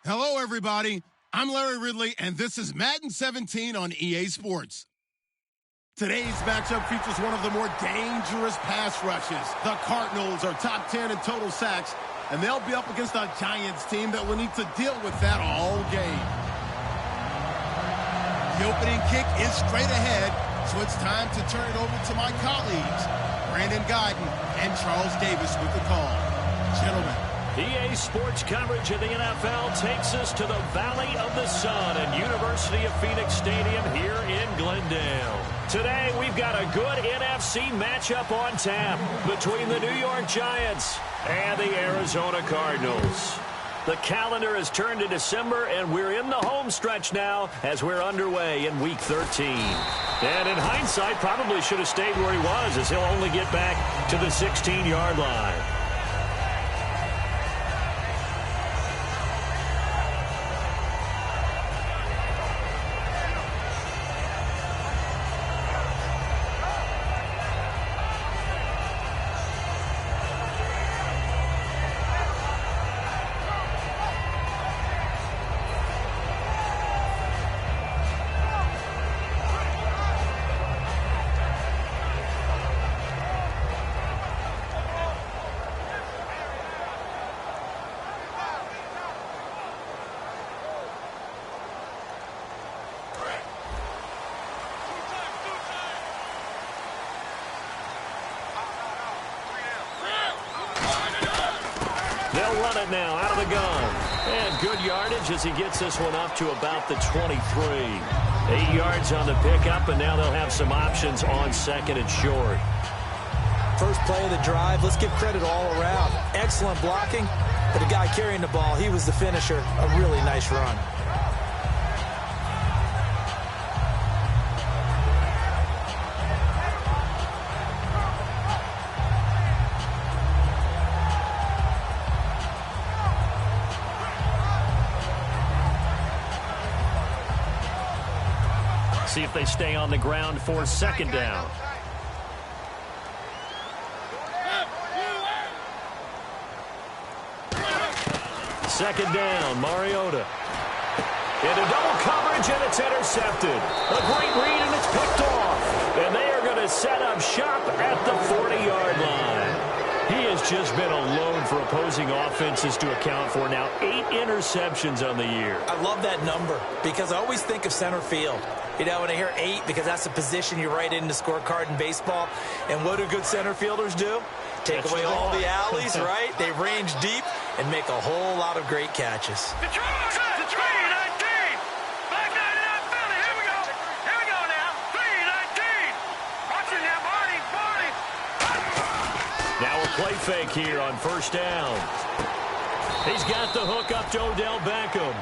Hello, everybody. I'm Larry Ridley, and this is Madden 17 on EA Sports. Today's matchup features one of the more dangerous pass rushes. The Cardinals are top 10 in total sacks, and they'll be up against a Giants team that will need to deal with that all game. The opening kick is straight ahead, so it's time to turn it over to my colleagues, Brandon Guyton and Charles Davis with the call. Gentlemen. EA Sports coverage of the NFL takes us to the Valley of the Sun at University of Phoenix Stadium here in Glendale. Today, we've got a good NFC matchup on tap between the New York Giants and the Arizona Cardinals. The calendar has turned to December, and we're in the home stretch now as we're underway in Week 13. And in hindsight, probably should have stayed where he was, as he'll only get back to the 16-yard line. They'll run it now out of the gun. And good yardage as he gets this one up to about the 23. 8 yards on the pickup, and now they'll have some options on second and short. First play of the drive, let's give credit all around. Excellent blocking, but the guy carrying the ball, he was the finisher. A really nice run. See if they stay on the ground for second down. Second down, Mariota. Into double coverage, and it's intercepted. A great read, and it's picked off. And they are going to set up shop at the 40-yard line. He has just been a load for opposing offenses to account for. Now 8 interceptions on the year. I love that number because I always think of center field. You know, when I hear 8, because that's the position you write in the scorecard in baseball. And what do good center fielders do? Take away all the alleys, right? They range deep and make a whole lot of great catches. Now a play fake here on first down. He's got the hook up to Odell Beckham.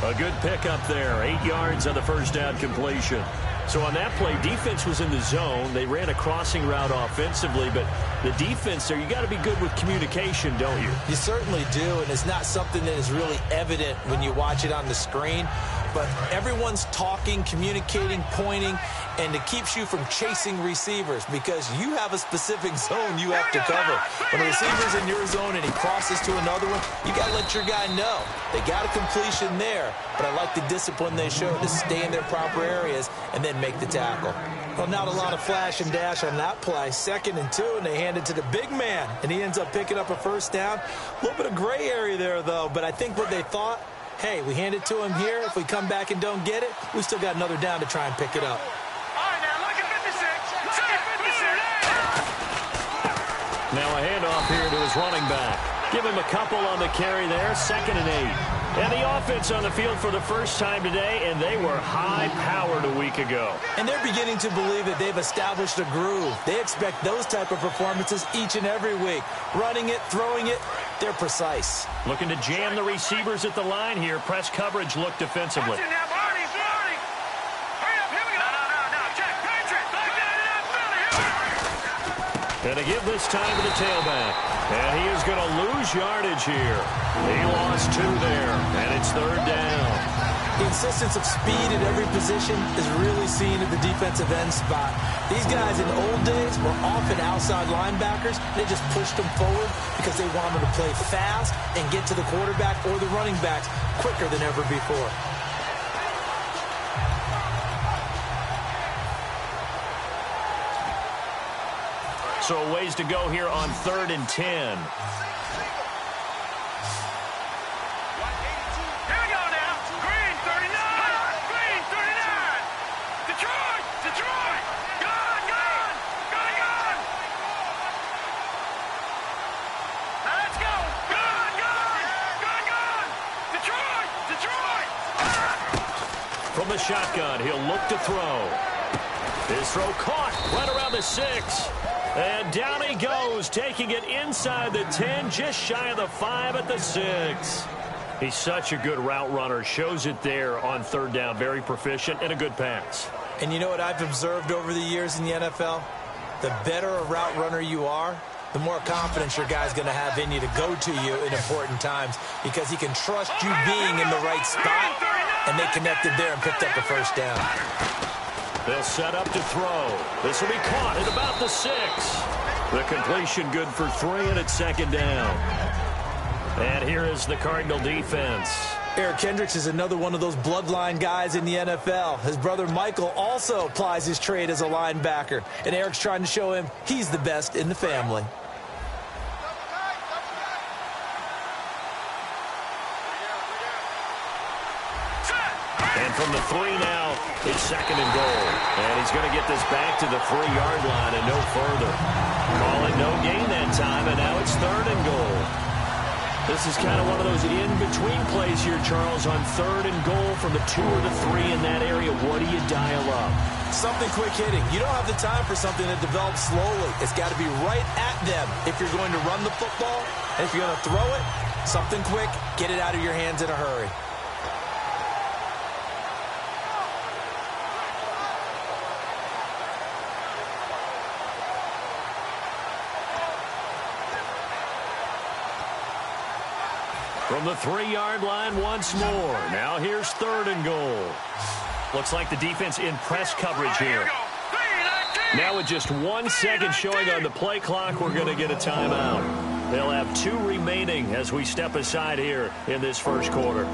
A good pickup there. 8 yards on the first down completion. So on that play, defense was in the zone. They ran a crossing route offensively, but the defense there, you got to be good with communication, don't you? You certainly do, and it's not something that is really evident when you watch it on the screen. But everyone's talking, communicating, pointing, and it keeps you from chasing receivers because you have a specific zone you have to cover. When a receiver's in your zone and he crosses to another one, you got to let your guy know. They got a completion there, but I like the discipline they showed to stay in their proper areas and then make the tackle. Well, not a lot of flash and dash on that play. 2nd and 2, and they hand it to the big man, and he ends up picking up a first down. A little bit of gray area there, though, but I think what they thought, hey, we hand it to him here. If we come back and don't get it, we still got another down to try and pick it up. Now a handoff here to his running back. Give him a couple on the carry there, 2nd and 8. And the offense on the field for the first time today, and they were high-powered a week ago. And they're beginning to believe that they've established a groove. They expect those type of performances each and every week. Running it, throwing it, they're precise. Looking to jam the receivers at the line here. Press coverage look defensively. And to give this time to the tailback. And he is going to lose yardage here. He lost 2 there, and it's 3rd down. The insistence of speed at every position is really seen at the defensive end spot. These guys in the old days were often outside linebackers. They just pushed them forward because they wanted to play fast and get to the quarterback or the running backs quicker than ever before. So a ways to go here on 3rd and 10. From the shotgun, he'll look to throw. His throw caught right around the 6. And down he goes, taking it inside the 10, just shy of the 5 at the 6. He's such a good route runner. Shows it there on 3rd down. Very proficient and a good pass. And you know what I've observed over the years in the NFL? The better a route runner you are, the more confidence your guy's going to have in you to go to you in important times because he can trust you being in the right spot, and they connected there and picked up the 1st down. They'll set up to throw. This will be caught at about the 6. The completion good for 3, and it's 2nd down. And here is the Cardinal defense. Eric Kendricks is another one of those bloodline guys in the NFL. His brother Michael also applies his trade as a linebacker, and Eric's trying to show him he's the best in the family. And from the 3 now, it's 2nd and goal. And he's going to get this back to the 3-yard line and no further. Call it no gain that time, and now it's 3rd and goal. This is kind of one of those in-between plays here, Charles, on 3rd and goal from the 2 or the 3 in that area. What do you dial up? Something quick hitting. You don't have the time for something that develops slowly. It's got to be right at them if you're going to run the football. And if you're going to throw it, something quick, get it out of your hands in a hurry. From the 3-yard line once more. Now here's 3rd and goal. Looks like the defense in press coverage here. Now with just 1 second showing on the play clock, we're going to get a timeout. They'll have 2 remaining as we step aside here in this 1st quarter.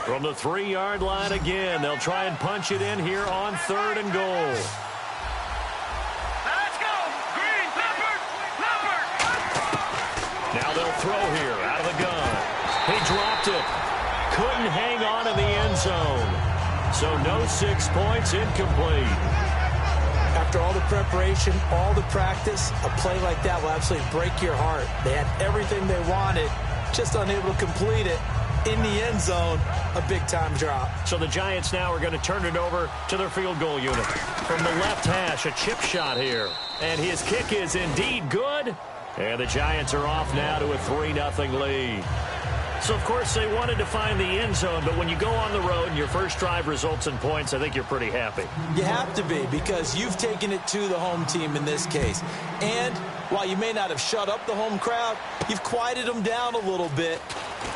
From the 3-yard line again, they'll try and punch it in here on 3rd and goal. Let's go! Green, Leopard! Now they'll throw here out of the gun. He dropped it. Couldn't hang on in the end zone. So no 6 points, incomplete. After all the preparation, all the practice, a play like that will absolutely break your heart. They had everything they wanted, just unable to complete it. In the end zone, a big-time drop. So the Giants now are going to turn it over to their field goal unit. From the left hash, a chip shot here. And his kick is indeed good. And the Giants are off now to a 3-0 lead. So, of course, they wanted to find the end zone, but when you go on the road and your first drive results in points, I think you're pretty happy. You have to be, because you've taken it to the home team in this case. And while you may not have shut up the home crowd, you've quieted them down a little bit.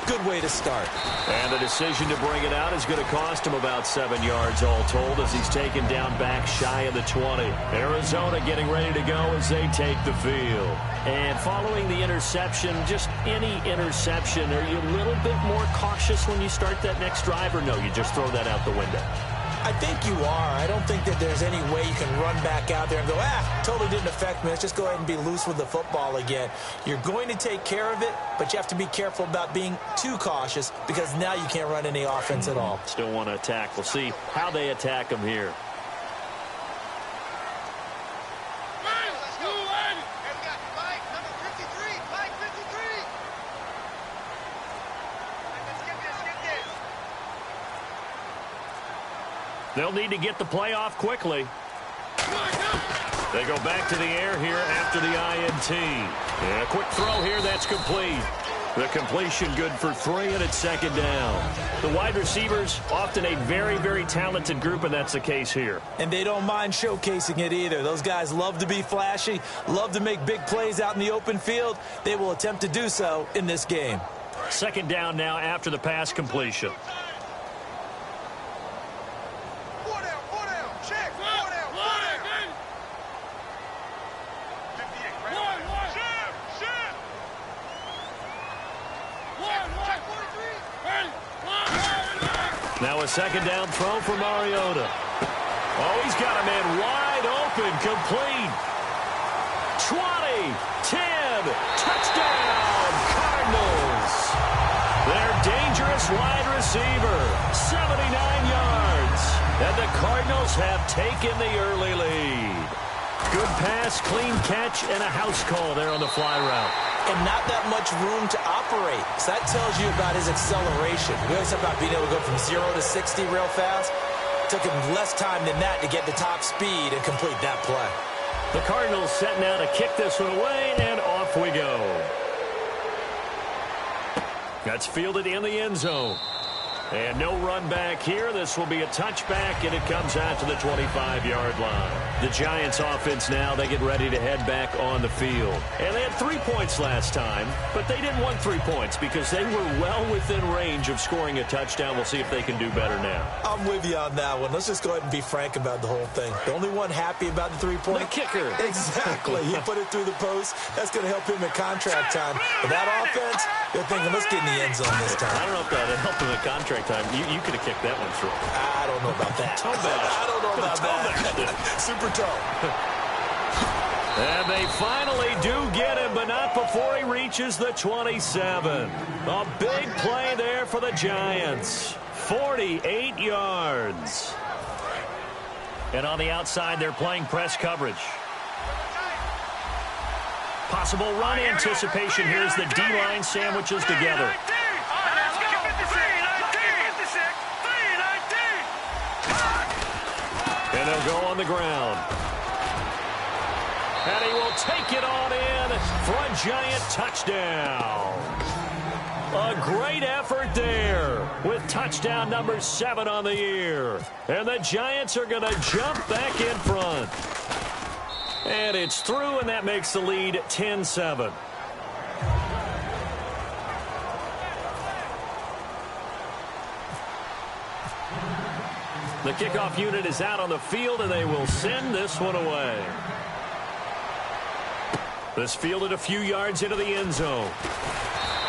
Good way to start. And the decision to bring it out is going to cost him about 7 yards all told as he's taken down back shy of the 20. Arizona getting ready to go as they take the field. And following the interception, just any interception, are you a little bit more cautious when you start that next drive, or no, you just throw that out the window? I think you are. I don't think that there's any way you can run back out there and go, totally didn't affect me. Let's just go ahead and be loose with the football again. You're going to take care of it, but you have to be careful about being too cautious because now you can't run any offense at all. Still want to attack. We'll see how they attack them here. They'll need to get the play off quickly. They go back to the air here after the INT. And a quick throw here, that's complete. The completion good for 3, and it's second down. The wide receivers, often a very, very talented group, and that's the case here. And they don't mind showcasing it either. Those guys love to be flashy, love to make big plays out in the open field. They will attempt to do so in this game. Second down now after the pass completion. Now a second down throw for Mariota. Oh, he's got a man wide open, complete. 20, 10, touchdown, Cardinals. Their dangerous wide receiver, 79 yards. And the Cardinals have taken the early lead. Good pass, clean catch, and a house call there on the fly route. And not that much room to operate. So that tells you about his acceleration. We always talk about being able to go from 0 to 60 real fast. Took him less time than that to get to top speed and complete that play. The Cardinals set now to kick this one away, and off we go. That's fielded in the end zone. And no run back here. This will be a touchback, and it comes out to the 25-yard line. The Giants offense now, they get ready to head back on the field. And they had 3 points last time, but they didn't want 3 points because they were well within range of scoring a touchdown. We'll see if they can do better now. I'm with you on that one. Let's just go ahead and be frank about the whole thing. The only one happy about the 3-point? The kicker. Exactly. He put it through the post. That's going to help him at contract time. But that offense, they're thinking, let's get in the end zone this time. I don't know if that helped him at contract time. You could have kicked that one through. I don't know about that. I don't know about that. Super toe. And they finally do get him, but not before he reaches the 27. A big play there for the Giants. 48 yards. And on the outside, they're playing press coverage. Possible run anticipation. Here's the D-line sandwiches together. And they'll go on the ground. And he will take it on in for a Giant touchdown. A great effort there with touchdown number 7 on the year. And the Giants are going to jump back in front. And it's through, and that makes the lead 10-7. The kickoff unit is out on the field, and they will send this one away. This fielded a few yards into the end zone.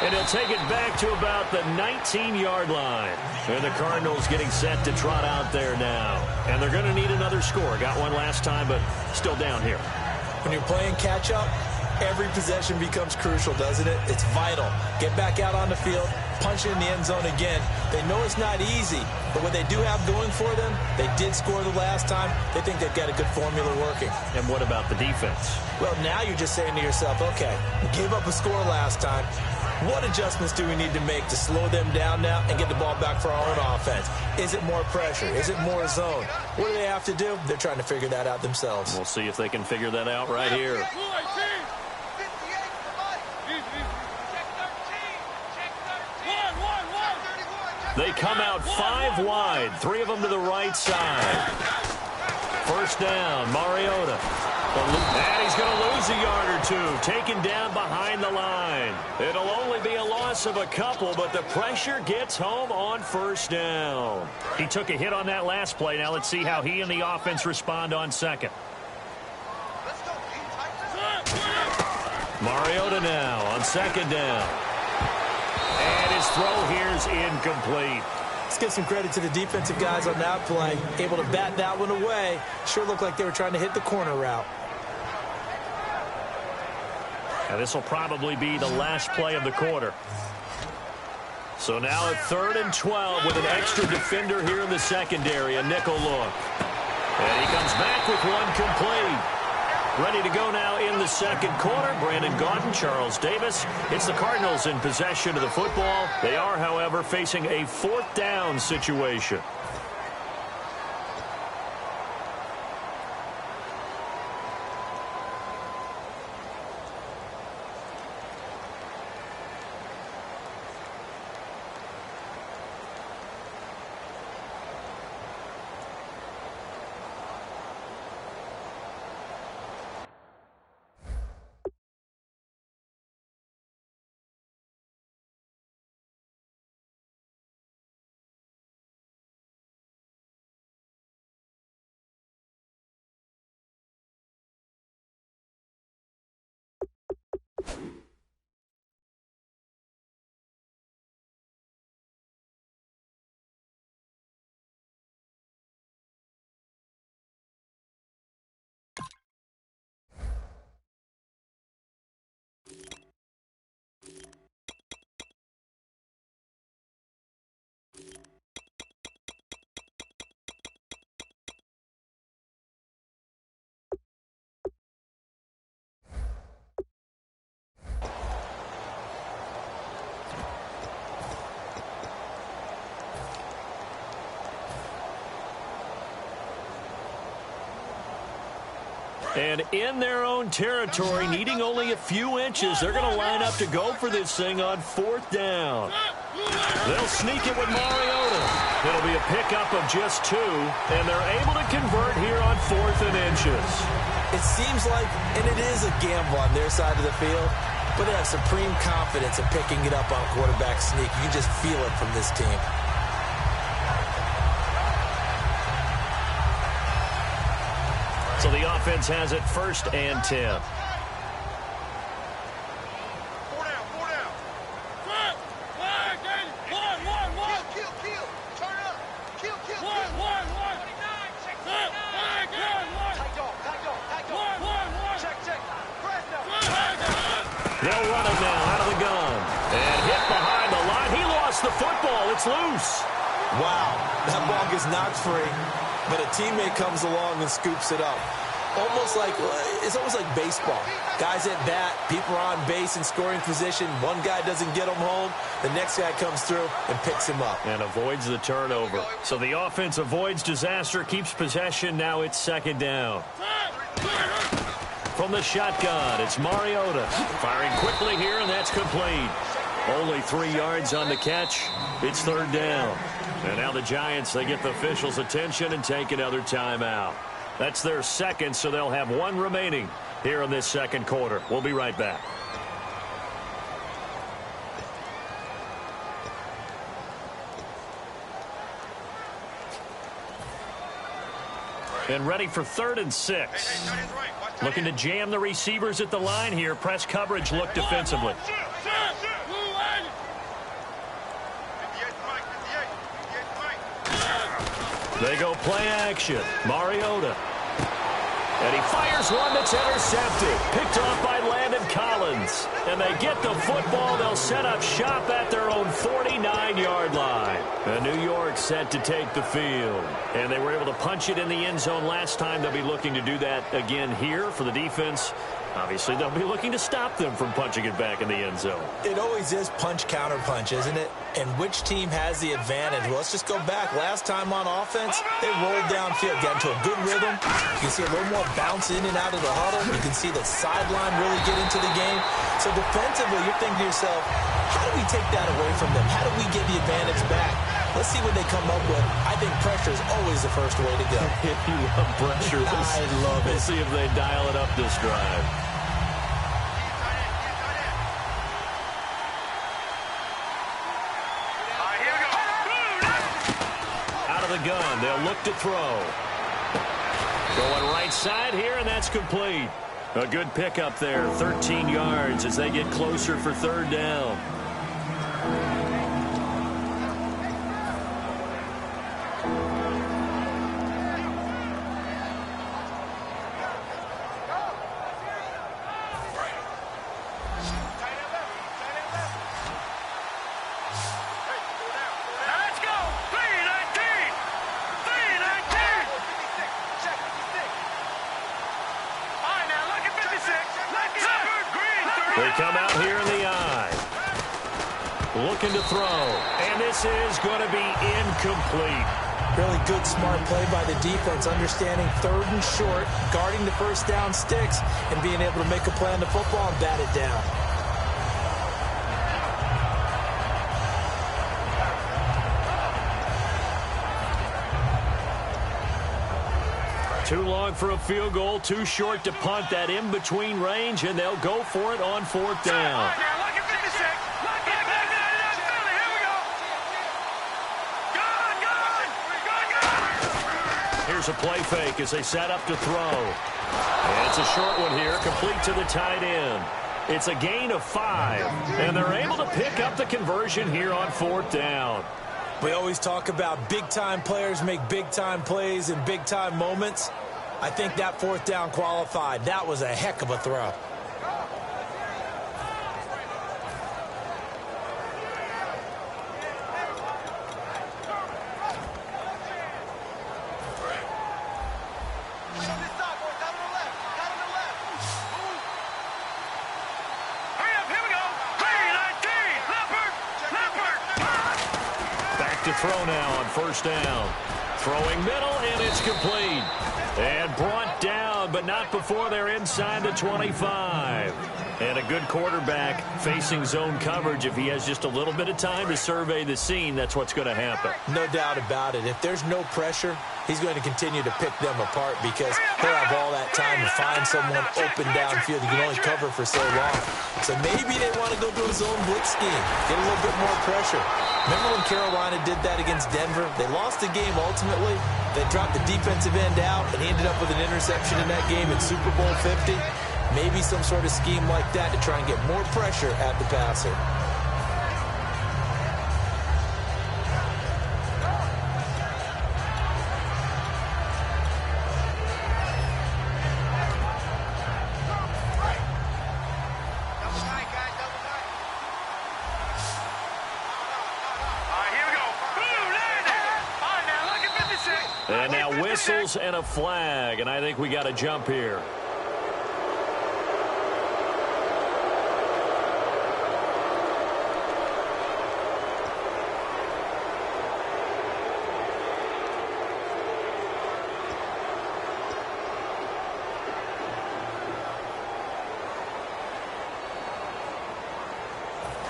And he'll take it back to about the 19-yard line. And the Cardinals getting set to trot out there now. And they're going to need another score. Got one last time, but still down here. When you're playing catch-up, every possession becomes crucial, doesn't it? It's vital. Get back out on the field, punch it in the end zone again. They know it's not easy, but what they do have going for them, they did score the last time. They think they've got a good formula working. And what about the defense? Well, now you're just saying to yourself, okay, we gave up a score last time. What adjustments do we need to make to slow them down now and get the ball back for our own offense? Is it more pressure? Is it more zone? What do they have to do? They're trying to figure that out themselves. We'll see if they can figure that out right here. They come out 5 wide, 3 of them to the right side. First down, Mariota. And he's going to lose a yard or two, taken down behind the line. It'll only be a loss of a couple, but the pressure gets home on first down. He took a hit on that last play. Now let's see how he and the offense respond on second. Mariota now on second down. And his throw here's incomplete. Let's give some credit to the defensive guys on that play. Able to bat that one away. Sure looked like they were trying to hit the corner route. And this will probably be the last play of the quarter. So now at 3rd and 12 with an extra defender here in the secondary, a nickel look. And he comes back with one complete. Ready to go now in the second quarter. Brandon Gaudin, Charles Davis. It's the Cardinals in possession of the football. They are, however, facing a 4th down situation. And in their own territory, needing only a few inches, they're going to line up to go for this thing on 4th down. They'll sneak it with Mariota. It'll be a pickup of just 2, and they're able to convert here on 4th and inches. It seems like, and it is a gamble on their side of the field, but they have supreme confidence in picking it up on quarterback sneak. You can just feel it from this team. So the offense has it 1st and 10. 4 down, 4 down. Kill. Turn up. Kill. Check. Press down. They'll run him now out of the gun. And hit behind the line. He lost the football. It's loose. Wow, that ball gets knocked free, but a teammate comes along and scoops it up. It's almost like baseball. Guys at bat, people are on base in scoring position. One guy doesn't get him home. The next guy comes through and picks him up. And avoids the turnover. So the offense avoids disaster, keeps possession. Now it's 2nd down. From the shotgun, it's Mariota. Firing quickly here, and that's complete. Only 3 yards on the catch. It's 3rd down. And now the Giants, they get the officials' attention and take another timeout. That's their 2nd, so they'll have 1 remaining here in this 2nd quarter. We'll be right back. And ready for 3rd and 6. Looking to jam the receivers at the line here. Press coverage look defensively. They go play action. Mariota. And he fires one that's intercepted. Picked off by Landon Collins. And they get the football. They'll set up shop at their own 49-yard line. And New York set to take the field. And they were able to punch it in the end zone last time. They'll be looking to do that again here for the defense. Obviously, they'll be looking to stop them from punching it back in the end zone. It always is punch-counter-punch, isn't it? And which team has the advantage? Well, let's just go back. Last time on offense, they rolled downfield, got into a good rhythm. You can see a little more bounce in and out of the huddle. You can see the sideline really get into the game. So defensively, you're thinking to yourself, how do we take that away from them? How do we get the advantage back? Let's see what they come up with. I think pressure is always the first way to go. You love pressure. I love it. We'll see if they dial it up this drive. The gun. They'll look to throw. Going right side here, and that's complete. A good pickup there. 13 yards as they get closer for 3rd down. They come out here in the eye. Looking to throw. And this is going to be incomplete. Really good, smart play by the defense, understanding third and short, guarding the first down sticks, and being able to make a play on the football and bat it down. Too long for a field goal, too short to punt that in-between range, and they'll go for it on fourth down. Here's a play fake as they set up to throw. And it's a short one here, complete to the tight end. It's a gain of 5, and they're able to pick up the conversion here on fourth down. We always talk about big-time players make big-time plays in big-time moments. I think that fourth down qualified. That was a heck of a throw. To throw now on first down. Throwing middle, and it's complete. And brought down, but not before they're inside the 25. And a good quarterback facing zone coverage. If he has just a little bit of time to survey the scene, that's what's going to happen. No doubt about it. If there's no pressure, he's going to continue to pick them apart because he'll have all that time to find someone open downfield. He can only cover for so long. So maybe they want to go to a zone blitz scheme, get a little bit more pressure. Remember when Carolina did that against Denver? They lost the game ultimately. They dropped the defensive end out, and he ended up with an interception in that game in Super Bowl 50. Maybe some sort of scheme like that to try and get more pressure at the passer. And now whistles and a flag, and I think we got a jump here.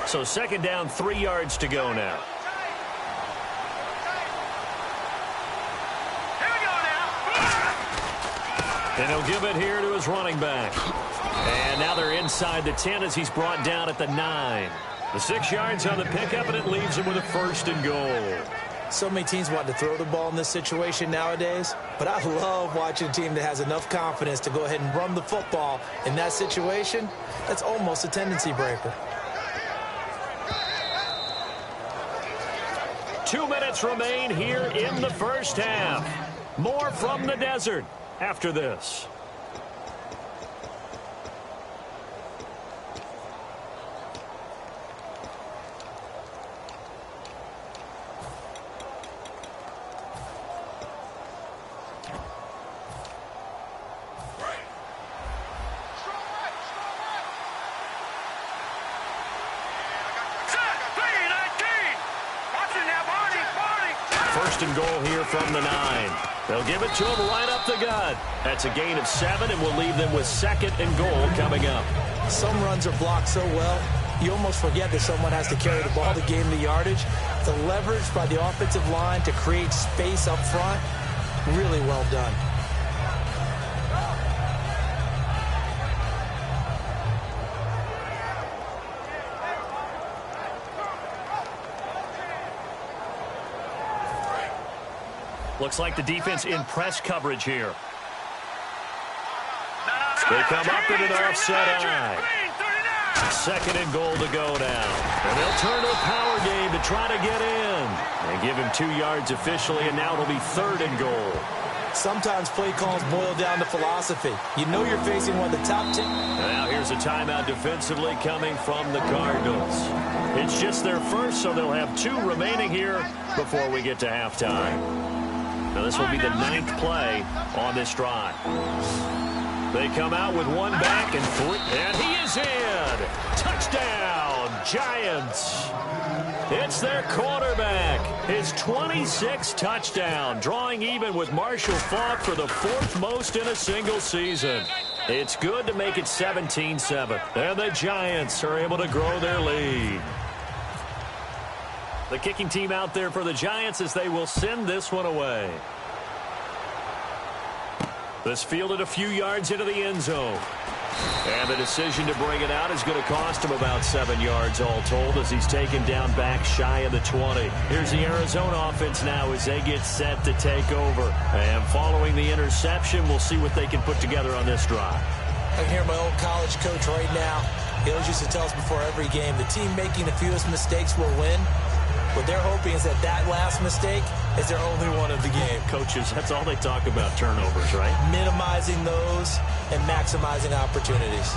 So second down, 3 yards to go now. And he'll give it here to his running back. And now they're inside the 10 as he's brought down at the 9. The 6 yards on the pickup, and it leaves him with a first and goal. So many teams want to throw the ball in this situation nowadays, but I love watching a team that has enough confidence to go ahead and run the football in that situation. That's almost a tendency breaker. 2 minutes remain here in the first half. More from the desert after this. First and goal here from the 9. They'll give it to him right up the gut. That's a gain of 7, and we'll leave them with second and goal coming up. Some runs are blocked so well, you almost forget that someone has to carry the ball to gain the yardage. The leverage by the offensive line to create space up front, really well done. Looks like the defense in press coverage here. They come up in an offset eye. Second and goal to go now. And they'll turn to the power game to try to get in. They give him 2 yards officially, and now it'll be third and goal. Sometimes play calls boil down to philosophy. You know you're facing one of the top 10. Now here's a timeout defensively coming from the Cardinals. It's just their first, so they'll have 2 remaining here before we get to halftime. Now this will be the 9th play on this drive. They come out with 1 back and 3. And he is in. Touchdown, Giants. It's their quarterback. His 26th touchdown, drawing even with Marshall Faulk for the 4th most in a single season. It's good to make it 17-7. And the Giants are able to grow their lead. The kicking team out there for the Giants as they will send this one away. This fielded a few yards into the end zone. And the decision to bring it out is going to cost him about 7 yards all told as he's taken down back shy of the 20. Here's the Arizona offense now as they get set to take over. And following the interception, we'll see what they can put together on this drive. I can hear my old college coach right now. He always used to tell us before every game, the team making the fewest mistakes will win. What they're hoping is that last mistake is their only one of the game. Coaches, that's all they talk about, turnovers, right? Minimizing those and maximizing opportunities.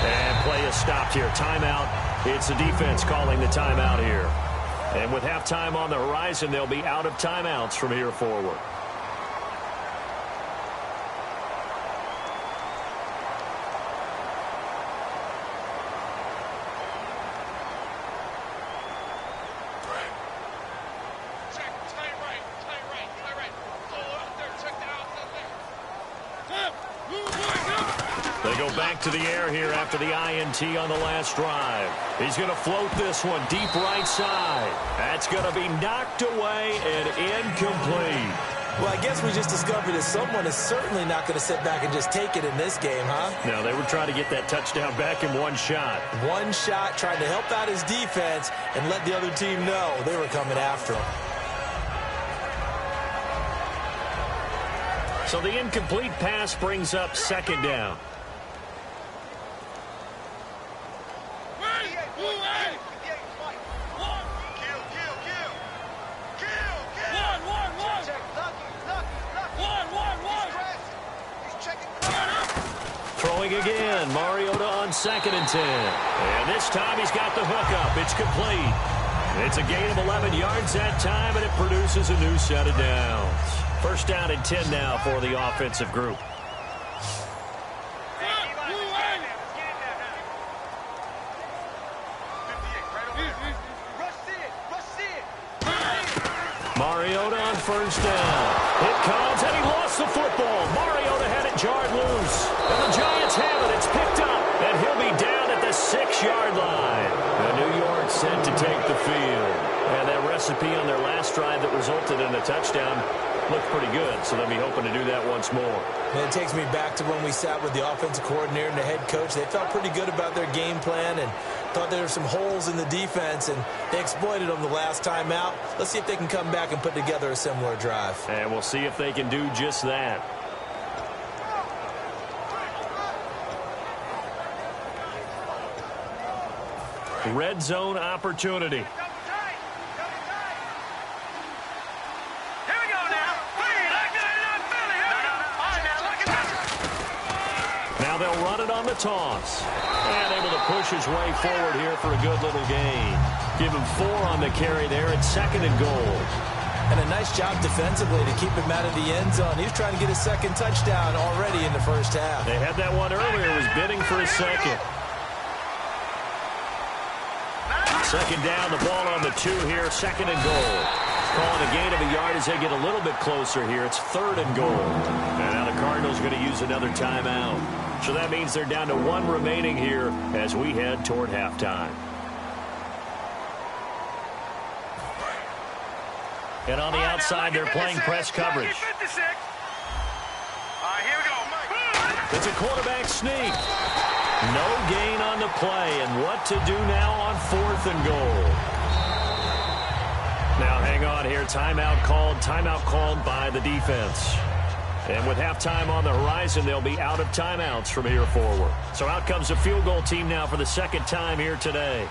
And play is stopped here. Timeout. It's the defense calling the timeout here. And with halftime on the horizon, they'll be out of timeouts from here forward. Back to the air here after the INT on the last drive. He's going to float this one deep right side. That's going to be knocked away and incomplete. Well, I guess we just discovered that someone is certainly not going to sit back and just take it in this game, huh? No, they were trying to get that touchdown back in one shot. One shot, trying to help out his defense and let the other team know they were coming after him. So the incomplete pass brings up second down. Throwing again, Mariota on 2nd and 10. And this time he's got the hookup. It's complete. It's a gain of 11 yards that time, and it produces a new set of downs. First down and 10 now for the offensive group. Mariota on first down. It comes, and he lost the football. Mariota had it jarred loose. And the Giants have it. It's picked up, and he'll be down at the 6-yard line. And New York set to take the field. And that recipe on their last drive that resulted in a touchdown looked pretty good, so they'll be hoping to do that once more. And it takes me back to when we sat with the offensive coordinator and the head coach. They felt pretty good about their game plan and thought there were some holes in the defense, and they exploited them the last time out. Let's see if they can come back and put together a similar drive. And we'll see if they can do just that. Red zone opportunity. Now they'll run it on the toss. And able to push his way forward here for a good little gain. Give him 4 on the carry there at 2nd and goal. And a nice job defensively to keep him out of the end zone. He was trying to get his 2nd touchdown already in the first half. They had that one earlier. Was bidding for a 2nd. 2nd down, the ball on the 2 here, 2nd and goal. Calling a gain of a yard as they get a little bit closer here. It's 3rd and goal. And now the Cardinals going to use another timeout. So that means they're down to 1 remaining here as we head toward halftime. And on the outside, they're playing press coverage. It's a quarterback sneak. No gain on the play, and what to do now on 4th and goal. Now hang on here, timeout called by the defense. And with halftime on the horizon, they'll be out of timeouts from here forward. So out comes the field goal team now for the 2nd time here today.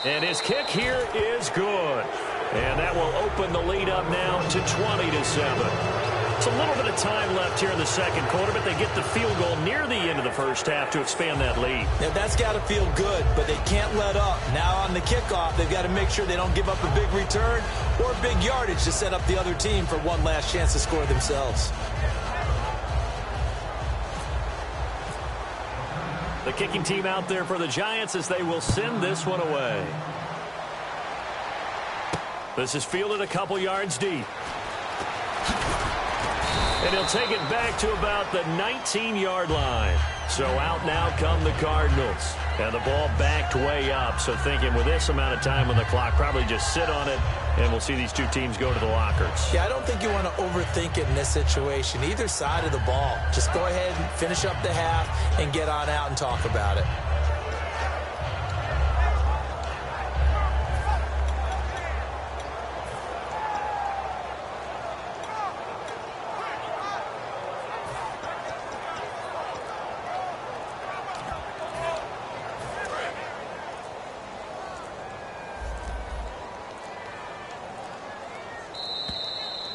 And his kick here is good. And that will open the lead up now to 20-7. So little bit of time left here in the second quarter, but they get the field goal near the end of the first half to expand that lead. Yeah, that's got to feel good, but they can't let up. Now on the kickoff, they've got to make sure they don't give up a big return or big yardage to set up the other team for one last chance to score themselves. The kicking team out there for the Giants as they will send this one away. This is fielded a couple yards deep. And he'll take it back to about the 19-yard line. So out now come the Cardinals. And the ball backed way up. So thinking with this amount of time on the clock, probably just sit on it, and we'll see these two teams go to the lockers. Yeah, I don't think you want to overthink it in this situation. Either side of the ball. Just go ahead and finish up the half and get on out and talk about it.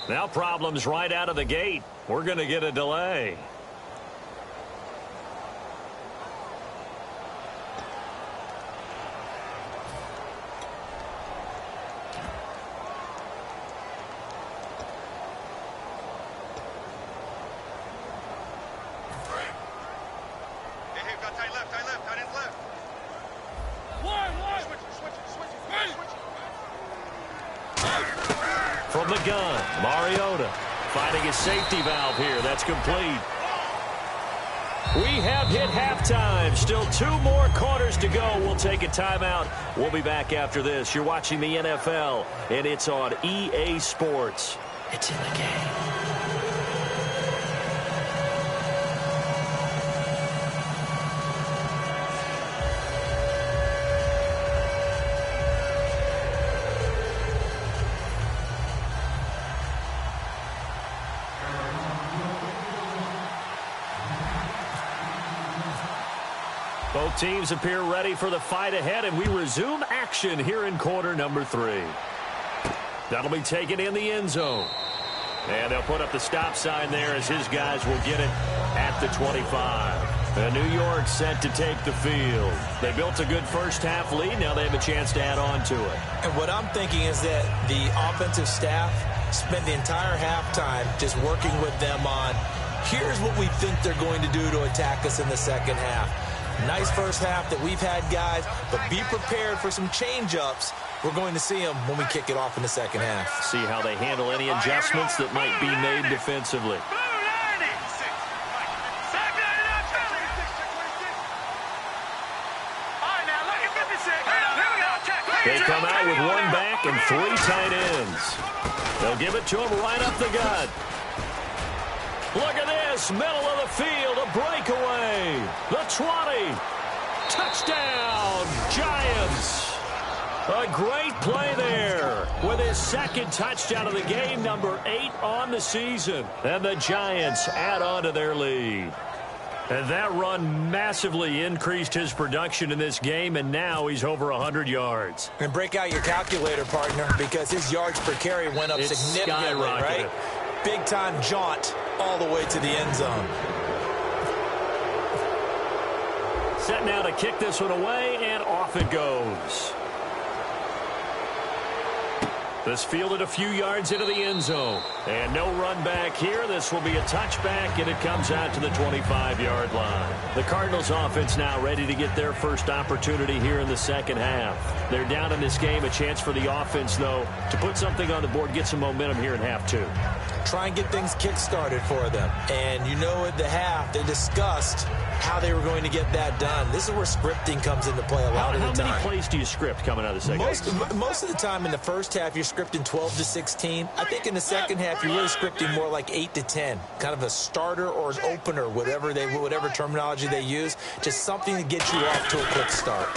Now problems right out of the gate. We're going to get a delay. Hey, got tight left, tight ends left. Switch it. From the gun, Mariota finding his safety valve here. That's complete. We have hit halftime. Still 2 more quarters to go. We'll take a timeout. We'll be back after this. You're watching the NFL, and it's on EA Sports. It's in the game. Both teams appear ready for the fight ahead, and we resume action here in quarter number 3. That'll be taken in the end zone. And they'll put up the stop sign there as his guys will get it at the 25. And New York set to take the field. They built a good first half lead. Now they have a chance to add on to it. And what I'm thinking is that the offensive staff spent the entire halftime just working with them on, here's what we think they're going to do to attack us in the second half. Nice first half that we've had, guys, but be prepared for some change-ups. We're going to see them when we kick it off in the second half. See how they handle any adjustments that might be made defensively. They come out with 1 back and 3 tight ends. They'll give it to him right up the gut. Look at this, middle of the field, a breakaway. The 20. Touchdown, Giants. A great play there with his second touchdown of the game, number 8 on the season. And the Giants add on to their lead. And that run massively increased his production in this game, and now he's over 100 yards. And break out your calculator, partner, because his yards per carry went up significantly, right? Big-time jaunt all the way to the end zone. Set now to kick this one away, and off it goes. This fielded a few yards into the end zone. And no run back here. This will be a touchback, and it comes out to the 25-yard line. The Cardinals offense now ready to get their first opportunity here in the second half. They're down in this game. A chance for the offense, though, to put something on the board, get some momentum here in half 2. Try and get things kick-started for them. And you know at the half, they discussed how they were going to get that done. This is where scripting comes into play a lot of the time. How many plays do you script coming out of the second half? Most of the time in the first half, you're scripting 12 to 16. I think in the second half, you're really scripting more like 8 to 10. Kind of a starter or an opener, whatever terminology they use. Just something to get you off to a quick start.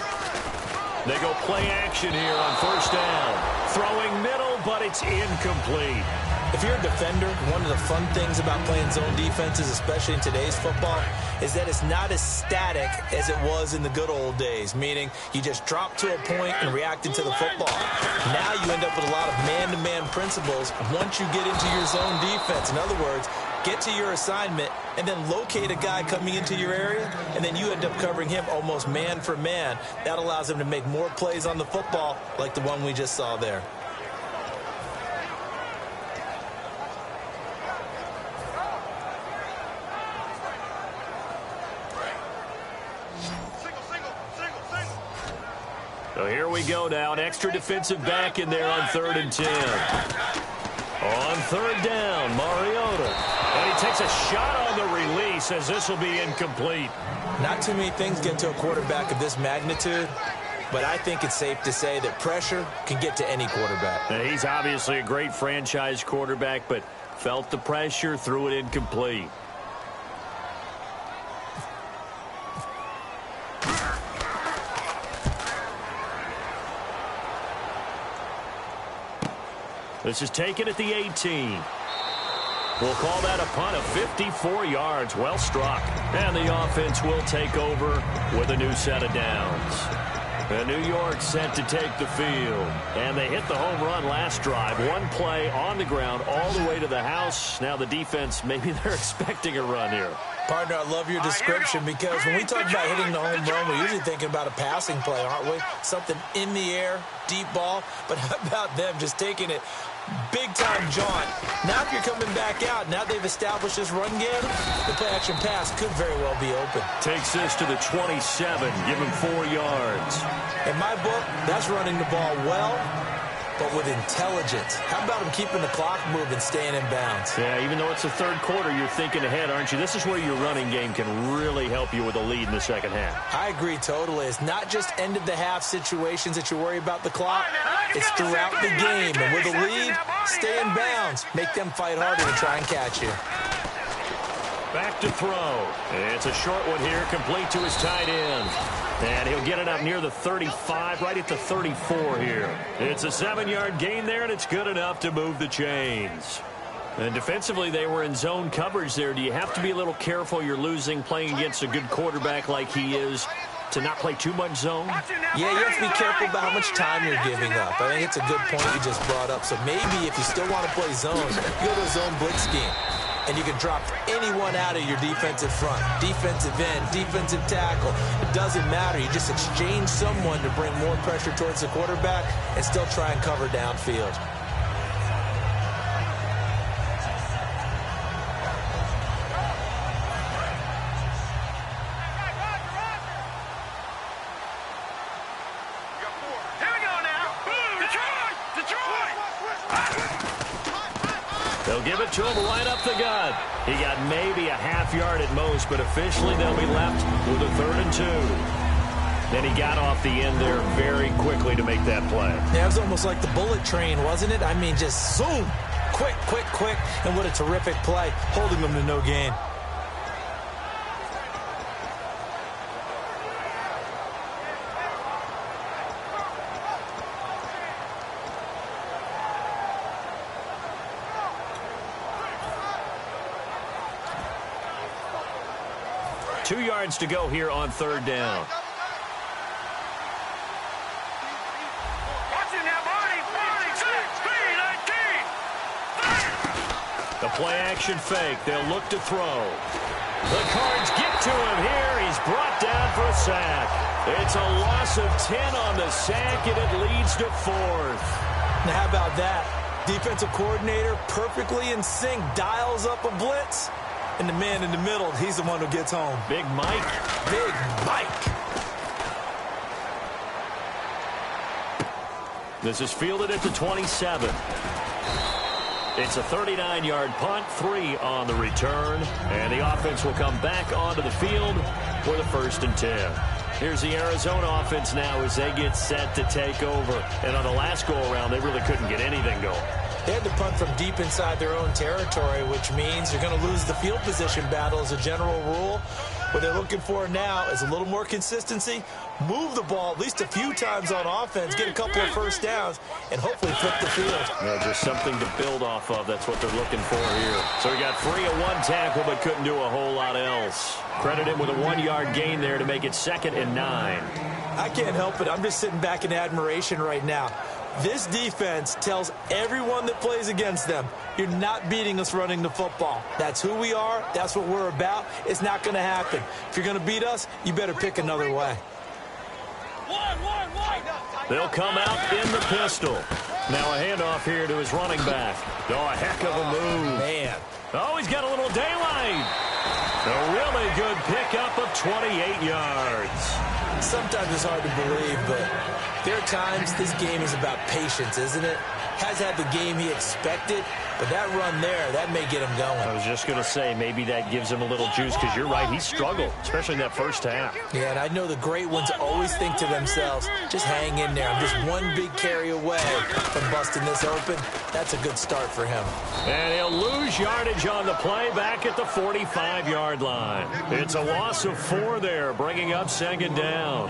They go play action here on first down. Throwing middle, but it's incomplete. If you're a defender, one of the fun things about playing zone defenses, especially in today's football, is that it's not as static as it was in the good old days, meaning you just drop to a point and react into the football. Now you end up with a lot of man-to-man principles once you get into your zone defense. In other words, get to your assignment, and then locate a guy coming into your area, and then you end up covering him almost man for man. That allows him to make more plays on the football like the one we just saw there. So here we go now. An extra defensive back in there on 3rd and 10. On 3rd down, Mariota. And he takes a shot on the release as this will be incomplete. Not too many things get to a quarterback of this magnitude, but I think it's safe to say that pressure can get to any quarterback. Now, he's obviously a great franchise quarterback, but felt the pressure, threw it incomplete. This is taken at the 18. We'll call that a punt of 54 yards. Well struck. And the offense will take over with a new set of downs. And New York set to take the field. And they hit the home run last drive. One play on the ground all the way to the house. Now the defense, maybe they're expecting a run here. Partner, I love your description because when we talk about hitting the home run, we're usually thinking about a passing play, aren't we? Something in the air, deep ball. But how about them just taking it big-time jaunt? Now if you're coming back out, now they've established this run game, the play-action pass could very well be open. Takes this to the 27, give him 4 yards. In my book, that's running the ball well, but with intelligence. How about him keeping the clock moving, staying in bounds? Yeah, even though it's the 3rd quarter, you're thinking ahead, aren't you? This is where your running game can really help you with a lead in the 2nd half. I agree totally. It's not just end-of-the-half situations that you worry about the clock. It's throughout the game. And with a lead, stay in bounds. Make them fight harder to try and catch you. Back to throw. It's a short one here, complete to his tight end. And he'll get it up near the 35, right at the 34 here. It's a 7-yard gain there, and it's good enough to move the chains. And defensively, they were in zone coverage there. Do you have to be a little careful? You're losing, playing against a good quarterback like he is, to not play too much zone? Yeah, you have to be careful about how much time you're giving up. I think it's a good point you just brought up. So maybe if you still want to play zone, you go to a zone blitz scheme. And you can drop anyone out of your defensive front, defensive end, defensive tackle. It doesn't matter. You just exchange someone to bring more pressure towards the quarterback and still try and cover downfield. They'll give it to him right up the gut. He got maybe a half yard at most, but officially they'll be left with a 3rd and 2. Then he got off the end there very quickly to make that play. Yeah, it was almost like the bullet train, wasn't it? I mean, just zoom, quick, quick, quick, and what a terrific play, holding them to no gain. Two yards to go here on 3rd down. The play-action fake. They'll look to throw. The Cards get to him here. He's brought down for a sack. It's a loss of 10 on the sack, and it leads to 4th. Now, how about that? Defensive coordinator perfectly in sync, dials up a blitz. And the man in the middle, he's the one who gets home. Big Mike. Big Mike. This is fielded at the 27. It's a 39-yard punt, 3 on the return. And the offense will come back onto the field for the 1st and 10. Here's the Arizona offense now as they get set to take over. And on the last go-around, they really couldn't get anything going. They had to punt from deep inside their own territory, which means you're going to lose the field position battle as a general rule. What they're looking for now is a little more consistency, move the ball at least a few times on offense, get a couple of first downs, and hopefully flip the field. Yeah, just something to build off of. That's what they're looking for here. So he got free of 1 tackle but couldn't do a whole lot else. Credit him with a 1-yard gain there to make it 2nd and 9. I can't help it. I'm just sitting back in admiration right now. This defense tells everyone that plays against them, you're not beating us running the football. That's who we are. That's what we're about. It's not going to happen. If you're going to beat us, you better pick another way. They'll come out in the pistol. Now a handoff here to his running back. Oh, a heck of a move. Man. Oh, he's got a little daylight. A really good pickup of 28 yards. Sometimes it's hard to believe, but there are times this game is about patience, isn't it? Has had the game he expected, but that run there, that may get him going. I was just going to say, maybe that gives him a little juice, because you're right, he struggled, especially in that first half. Yeah, and I know the great ones always think to themselves, just hang in there. I'm just one big carry away from busting this open. That's a good start for him. And he'll lose yardage on the play back at the 45-yard line. It's a loss of 4 there, bringing up second down.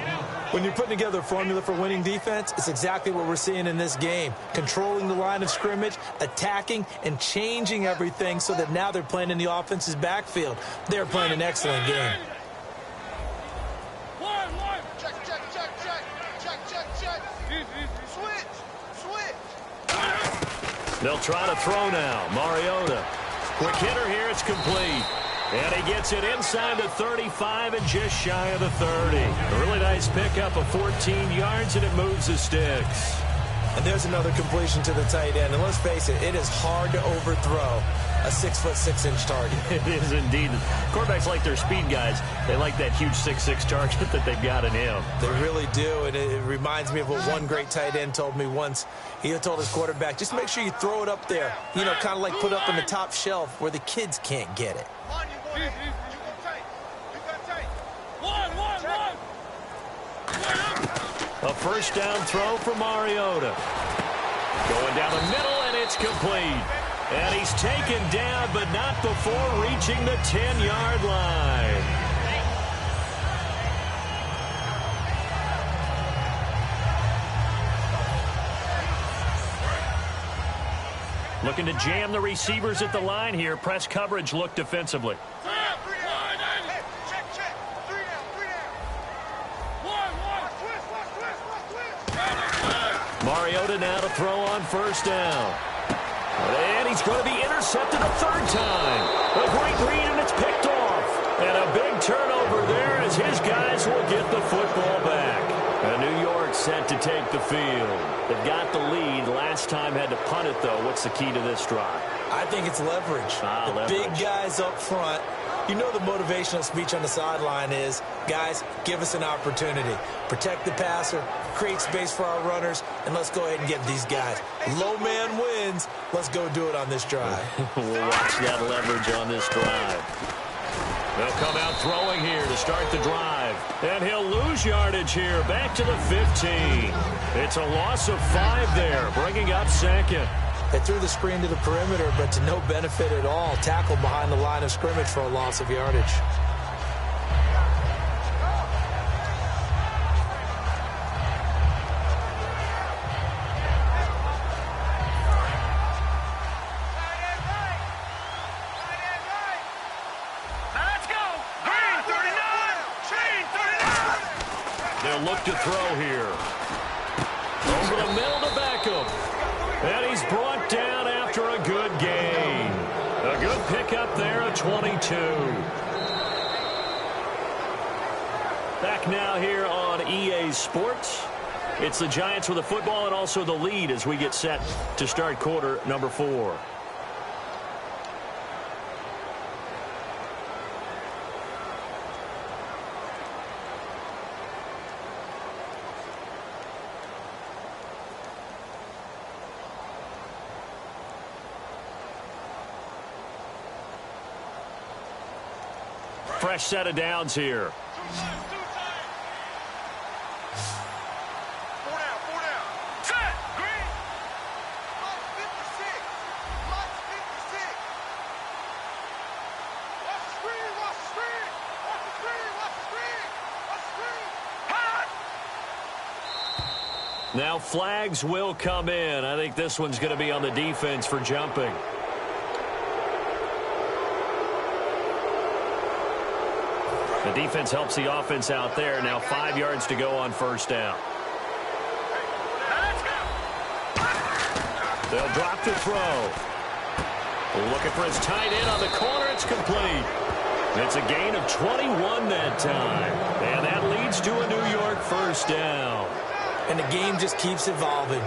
When you're putting together a formula for winning defense, it's exactly what we're seeing in this game. Controlling the line of scrimmage, attacking, and changing everything so that now they're playing in the offense's backfield. They're playing an excellent game. They'll try to throw now. Mariota. Quick hitter here. It's complete. And he gets it inside the 35 and just shy of the 30. A really nice pickup of 14 yards, and it moves the sticks. And there's another completion to the tight end. And let's face it, it is hard to overthrow a 6'6" target. It is indeed. Quarterbacks like their speed guys. They like that huge 6'6" target that they've got in him. They really do, and it reminds me of what one great tight end told me once. He told his quarterback, just make sure you throw it up there. You know, kind of like put up on the top shelf where the kids can't get it. A first down throw for Mariota. Going down the middle, and it's complete. And he's taken down, but not before reaching the 10-yard line. Looking to jam the receivers at the line here. Press coverage look defensively. Mariota now to throw on first down. And he's going to be intercepted a third time. A great read, and it's picked off. And a big turnover there as his guys will get the football back. And New York set to take the field. They've got the lead. Last time had to punt it, though. What's the key to this drive? I think it's leverage. The big guys up front. You know the motivational speech on the sideline is, guys, give us an opportunity. Protect the passer, create space for our runners, and let's go ahead and get these guys. Low man wins. Let's go do it on this drive. We'll watch that leverage on this drive. They'll come out throwing here to start the drive. And he'll lose yardage here, back to the 15. It's a loss of 5 there, bringing up second. They threw the screen to the perimeter, but to no benefit at all. Tackled behind the line of scrimmage for a loss of yardage. They'll look to throw here. Over the middle to Beckham. And he's brought down after a good gain. A good pickup there at 22. Back now here on EA Sports. It's the Giants with the football and also the lead as we get set to start quarter number 4. Fresh set of downs here. Now flags will come in. I think this one's going to be on the defense for jumping. The defense helps the offense out there. Now 5 yards to go on first down. They'll drop to throw. Looking for his tight end on the corner. It's complete. It's a gain of 21 that time. And that leads to a New York first down. And the game just keeps evolving.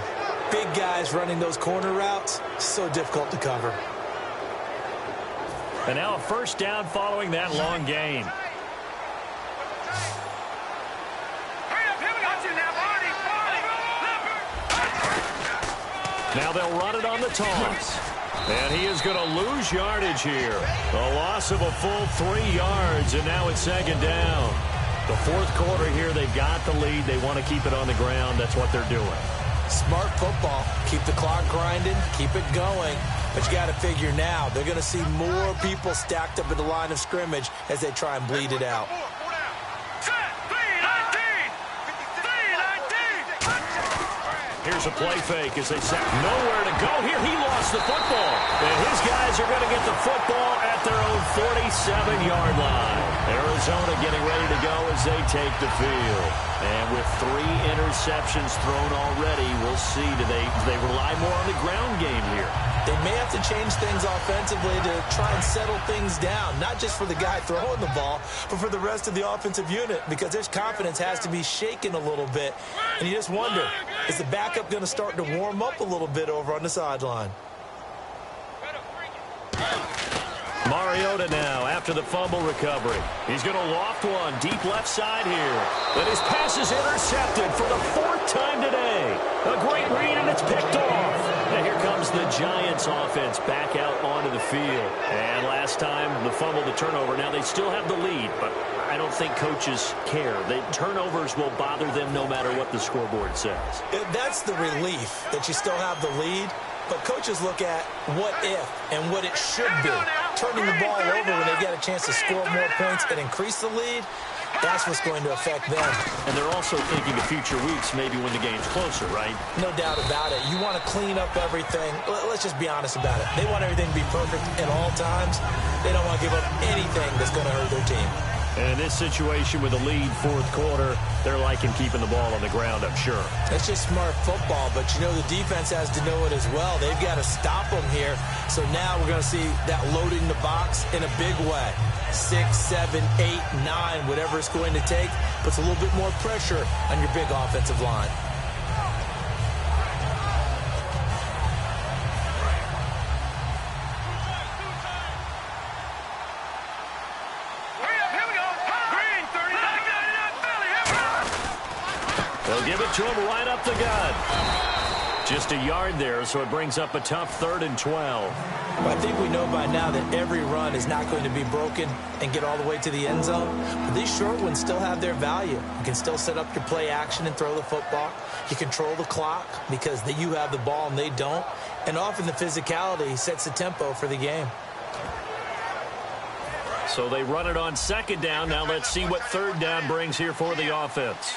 Big guys running those corner routes, so difficult to cover. And now a first down following that long gain. Now they'll run it on the toss. And he is going to lose yardage here. A loss of a full 3 yards, and now it's second down. The fourth quarter here, they've got the lead. They want to keep it on the ground. That's what they're doing. Smart football. Keep the clock grinding, keep it going. But you got to figure now, they're going to see more people stacked up at the line of scrimmage as they try and bleed it out. Here's a play fake as they set nowhere to go. Here he lost the football. And his guys are going to get the football at their own 47-yard line. Arizona getting ready to go as they take the field. And with 3 interceptions thrown already, we'll see. Do they rely more on the ground game here? They may have to change things offensively to try and settle things down, not just for the guy throwing the ball, but for the rest of the offensive unit, because their confidence has to be shaken a little bit. And you just wonder, is the backup going to start to warm up a little bit over on the sideline? Mariota now after the fumble recovery. He's going to loft one deep left side here. But his pass is intercepted for the 4th time today. A great read, and it's picked off. And here comes the Giants offense back out onto the field. And last time, the fumble, the turnover. Now they still have the lead, but I don't think coaches care. The turnovers will bother them no matter what the scoreboard says. That's the relief that you still have the lead. But coaches look at what if and what it should be. Turning the ball over when they get a chance to score more points and increase the lead, that's what's going to affect them. And they're also thinking of future weeks, maybe when the game's closer, right? No doubt about it. You want to clean up everything. Let's just be honest about it. They want everything to be perfect at all times. They don't want to give up anything that's going to hurt their team. And in this situation with a lead 4th quarter, they're liking keeping the ball on the ground, I'm sure. It's just smart football, but you know the defense has to know it as well. They've got to stop them here. So now we're going to see that loading the box in a big way. 6, 7, 8, 9, whatever it's going to take, puts a little bit more pressure on your big offensive line. They'll give it to him right up the gut. Just a yard there, so it brings up a tough 3rd and 12. Well, I think we know by now that every run is not going to be broken and get all the way to the end zone. But these short ones still have their value. You can still set up your play action and throw the football. You control the clock because you have the ball and they don't. And often the physicality sets the tempo for the game. So they run it on 2nd down. Now let's see what 3rd down brings here for the offense.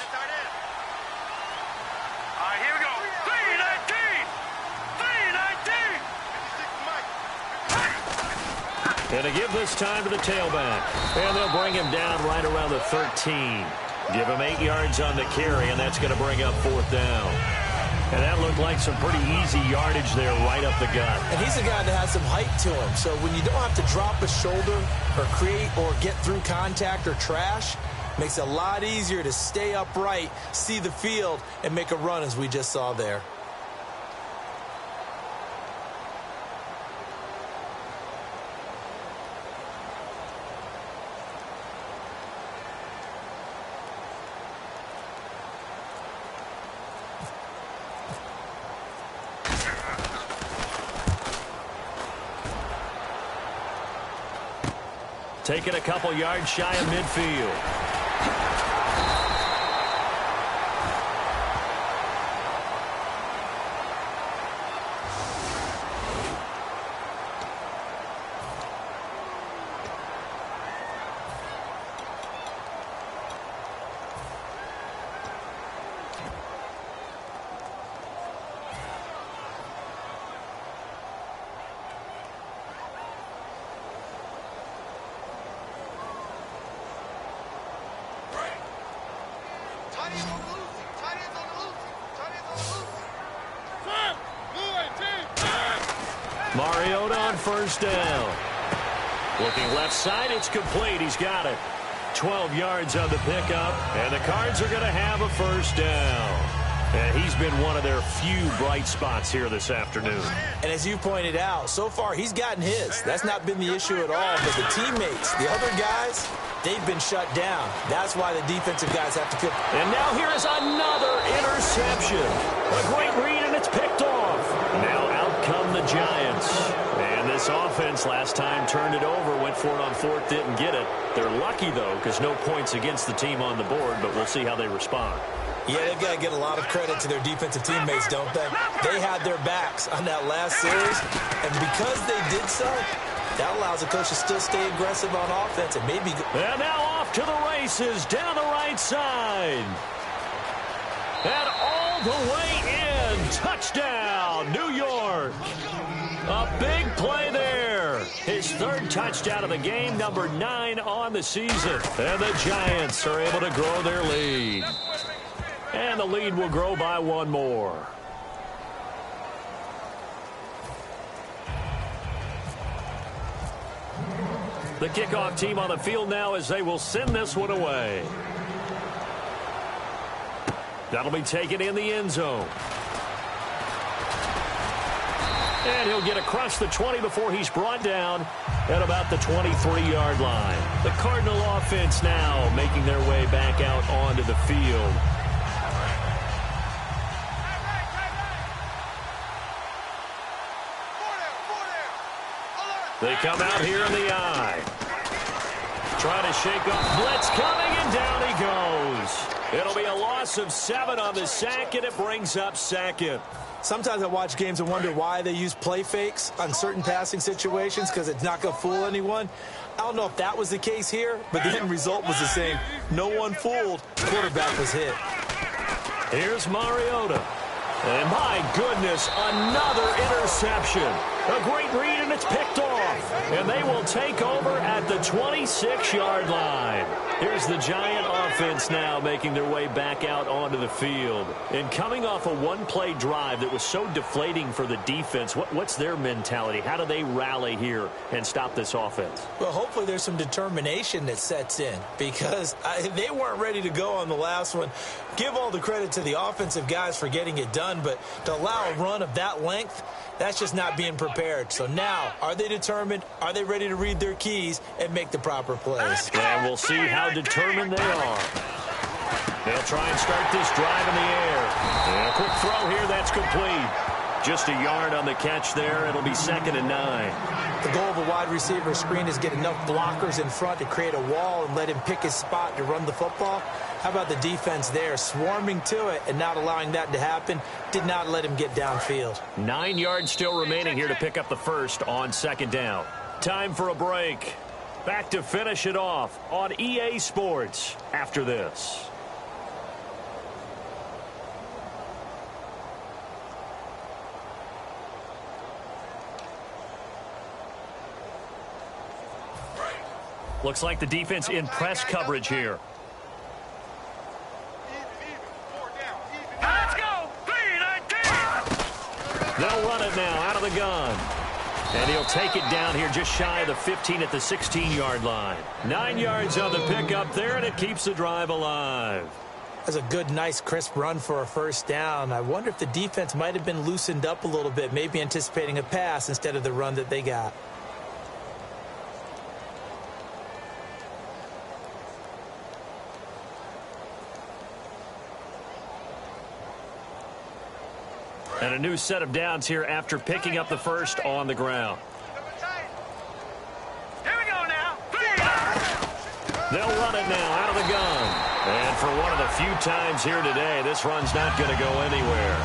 And to give this time to the tailback. And they'll bring him down right around the 13. Give him 8 yards on the carry, and that's going to bring up 4th down. And that looked like some pretty easy yardage there right up the gut. And he's a guy that has some height to him. So when you don't have to drop a shoulder or create or get through contact or trash, makes it a lot easier to stay upright, see the field, and make a run as we just saw there. Taking a couple yards shy of midfield. Mariota on first down. Looking left side, it's complete. He's got it. 12 yards on the pickup, and the Cards are going to have a first down. And he's been one of their few bright spots here this afternoon. And as you pointed out, so far he's gotten his. That's not been the issue at all. But the teammates, the other guys, they've been shut down. That's why the defensive guys have to feel. And now here is another interception. A great read, and it's picked off. Now out come the Giants. And this offense last time turned it over, went for it on fourth, didn't get it. They're lucky, though, because no points against the team on the board, but we'll see how they respond. Yeah, they've got to get a lot of credit to their defensive teammates, don't they? They had their backs on that last series, and because they did so, that allows the coach to still stay aggressive on offense and maybe. And now off to the races down the right side. And all the way in. Touchdown, New York. A big play there. His third touchdown of the game, number 9 on the season. And the Giants are able to grow their lead. And the lead will grow by one more. The kickoff team on the field now as they will send this one away. That'll be taken in the end zone. And he'll get across the 20 before he's brought down at about the 23-yard line. The Cardinal offense now making their way back out onto the field. They come out here in the eye. Trying to shake off blitz coming, and down he goes. It'll be a loss of 7 on the sack, and it brings up second. Sometimes I watch games and wonder why they use play fakes on certain passing situations because it's not going to fool anyone. I don't know if that was the case here, but the end result was the same. No one fooled. The quarterback was hit. Here's Mariota. And my goodness, another interception. A great read, and it's picked off. And they will take over at the 26-yard line. Here's the Giant offense now making their way back out onto the field. And coming off a one-play drive that was so deflating for the defense, what's their mentality? How do they rally here and stop this offense? Well, hopefully there's some determination that sets in because they weren't ready to go on the last one. Give all the credit to the offensive guys for getting it done, but to allow a run of that length, that's just not being prepared. So now, are they determined? Are they ready to read their keys and make the proper plays? And we'll see how determined they are. They'll try and start this drive in the air. And a quick throw here, that's complete. Just a yard on the catch there. It'll be 2nd and 9. The goal of a wide receiver screen is get enough blockers in front to create a wall and let him pick his spot to run the football. How about the defense there, swarming to it and not allowing that to happen? Did not let him get downfield. 9 yards still remaining here to pick up the first on 2nd down. Time for a break. Back to finish it off on EA Sports after this. Looks like the defense in press coverage here. Let's go! They'll run it now out of the gun. And he'll take it down here just shy of the 15 at the 16-yard line. 9 yards on the pickup there, and it keeps the drive alive. That's a good, nice, crisp run for a first down. I wonder if the defense might have been loosened up a little bit, maybe anticipating a pass instead of the run that they got. And a new set of downs here after picking up the first on the ground. Here we go now. They'll run it now out of the gun. And for one of the few times here today, this run's not going to go anywhere.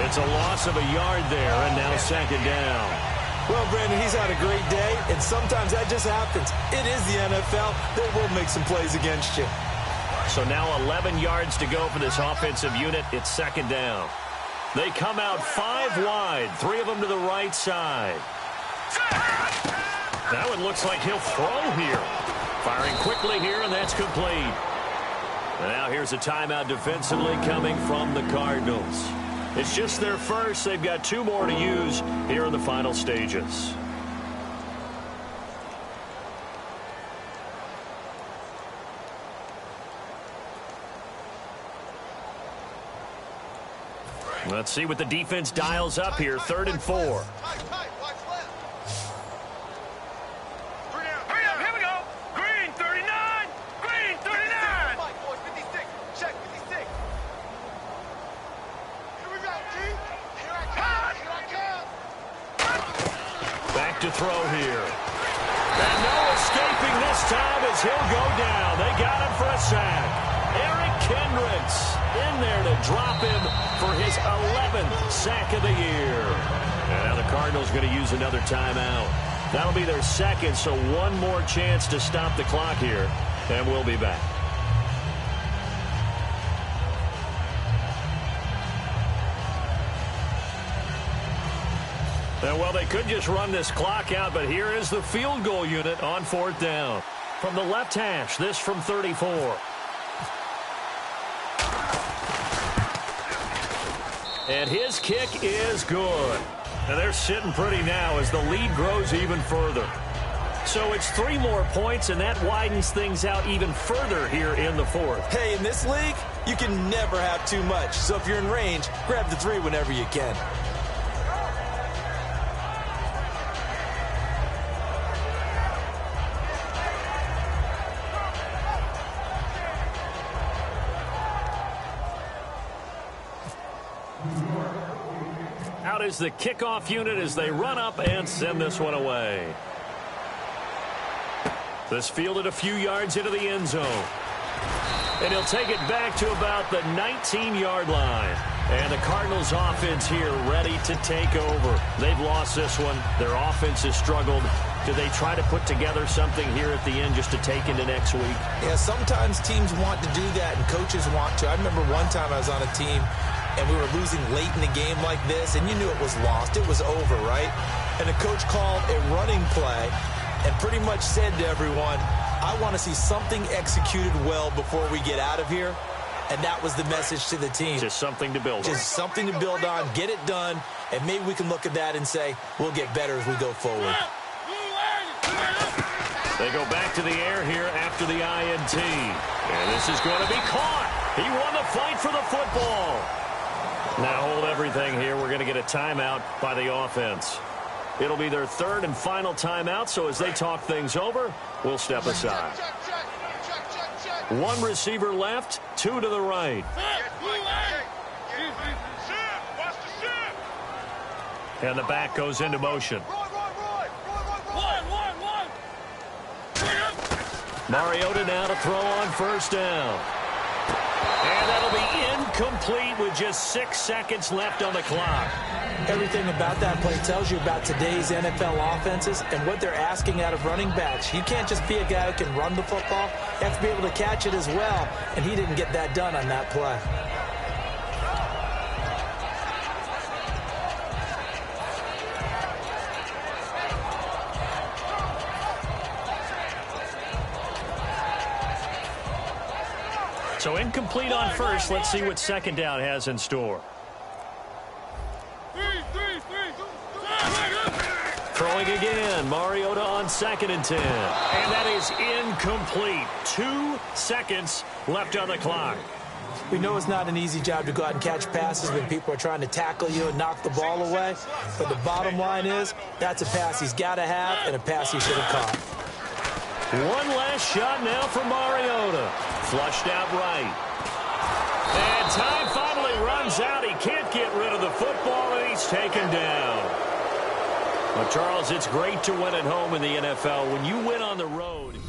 It's a loss of a yard there, and now 2nd down. Well, Brandon, he's had a great day, and sometimes that just happens. It is the NFL. They will make some plays against you. So now 11 yards to go for this offensive unit. It's 2nd down. They come out 5 wide, 3 of them to the right side. That one looks like he'll throw here. Firing quickly here, and that's complete. And now here's a timeout defensively coming from the Cardinals. It's just their first. They've got 2 more to use here in the final stages. Let's see what the defense dials up here. 3rd and 4. Here we go. Green 39. Green 39. Mike, boys, 56. Check 56. Here we go, G. Here I come. Here I come. Back to throw here. And no escaping this time as he'll go down. They got him for a sack. Eric Kendricks in there to drop him for his 11th sack of the year. And now the Cardinals going to use another timeout. That'll be their second, so one more chance to stop the clock here, and we'll be back. And, well, they could just run this clock out, but here is the field goal unit on 4th down. From the left hash, this from 34. And his kick is good. And they're sitting pretty now as the lead grows even further. So it's 3 more points, and that widens things out even further here in the 4th. Hey, in this league, you can never have too much. So if you're in range, grab the 3 whenever you can. Out is the kickoff unit as they run up and send this one away. This fielded a few yards into the end zone. And he'll take it back to about the 19-yard line. And the Cardinals offense here ready to take over. They've lost this one. Their offense has struggled. Do they try to put together something here at the end just to take into next week? Yeah, sometimes teams want to do that and coaches want to. I remember one time I was on a team and we were losing late in the game like this, and you knew it was lost. It was over, right? And the coach called a running play and pretty much said to everyone, I want to see something executed well before we get out of here. And that was the message to the team. Just something to build on. Just something to build on, get it done, and maybe we can look at that and say, we'll get better as we go forward. They go back to the air here after the INT. And this is going to be caught. He won the fight for the football. Now hold everything here. We're going to get a timeout by the offense. It'll be their 3rd and final timeout, so as they talk things over, we'll step aside. 1 receiver left, 2 to the right. And the back goes into motion. Mariota now to throw on 1st down. And that'll be incomplete with just 6 seconds left on the clock. Everything about that play tells you about today's NFL offenses and what they're asking out of running backs. You can't just be a guy who can run the football. You have to be able to catch it as well, and he didn't get that done on that play. So incomplete on 1st. Let's see what 2nd down has in store. Throwing again. Mariota on 2nd and 10. And that is incomplete. 2 seconds left on the clock. We know it's not an easy job to go out and catch passes when people are trying to tackle you and knock the ball away. But the bottom line is that's a pass he's got to have and a pass he should have caught. One last shot now for Mariota. Flushed out right. And time finally runs out. He can't get rid of the football, and he's taken down. Well, Charles, it's great to win at home in the NFL. When you win on the road...